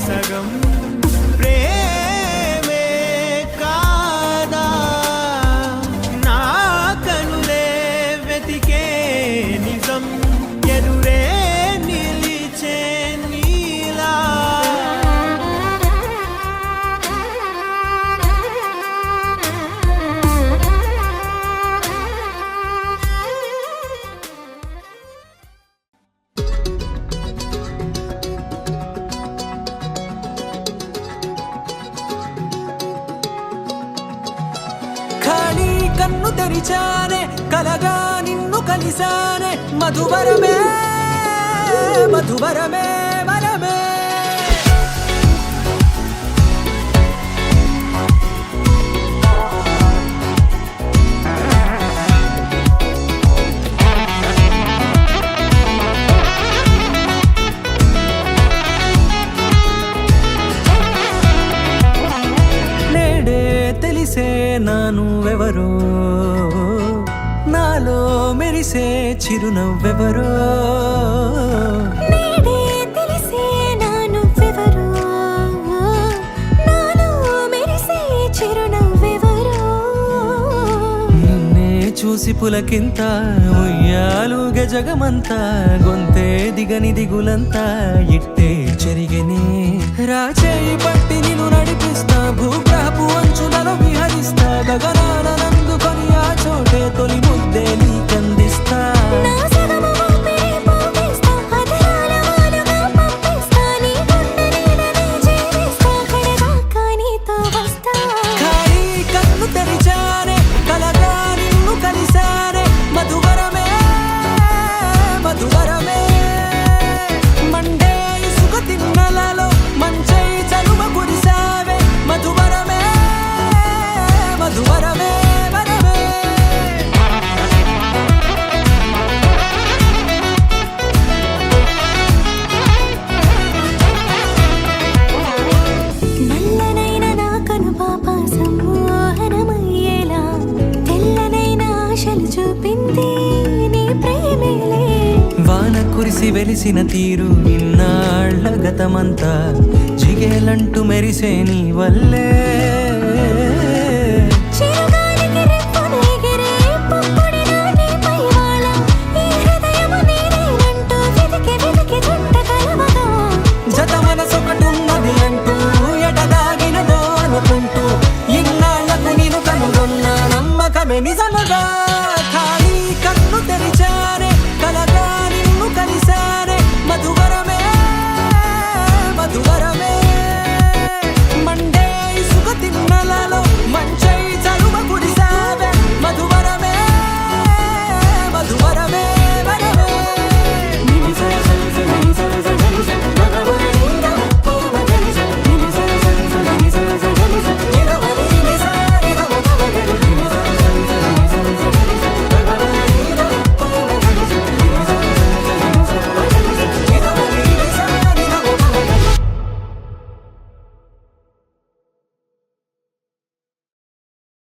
సగం ప్రేమే కాదా నా కనులే వెతికే నిజం ఎదురే నిలిచే నీలా ఖాళీ కన్ను తెరిచానే కలగా నిన్ను కలిసానే మధువరమే మధువరమే వరమే నేడే తెలిసే నానువెవరో నాలో మెరిసే చిరునవ్వెవరో నేడే తెలిసే నానువెవరో నాలో మెరిసే చిరునవ్వెవరో నిన్నే చూసి పులకింత ఉయ్యాలుగ జగమంతా గొంతే దిగని దిగులంతా ఇట్టే చెరిగనే రాచేయి పట్టి నిన్ను నడిపిస్తా భూగ్రహపు అంచులలో విహరిస్తా గగనాన నందుకొని ఆ చోటే తొలి ముద్దే నీకందిస్తా నా సగము ఊపిరి పోగిస్తా అధరాల వాలుగా పంపిస్తా నీ గుండె నీడనే జీవిస్తా కడదాకా నీతో వస్తా ఖాళీ కన్ను తెరిచానే కలగా నిన్ను కలిసానే మధువరమే మధువరమే మండే ఇసుక తిన్నలలో మంచై చలువ కురిసావే మధువరమే మధువరమే వరమే నల్లనైన నా కనుపాప సమ్మోహనమయ్యేలా తెల్లనైన ఆశలు చూపింది నీ ప్రేమేలే వాన కురిసి వెలిసిన తీరు ఇన్నాళ్ల గతమంతా జిగేలంటూ మెరిసే నీ వల్లే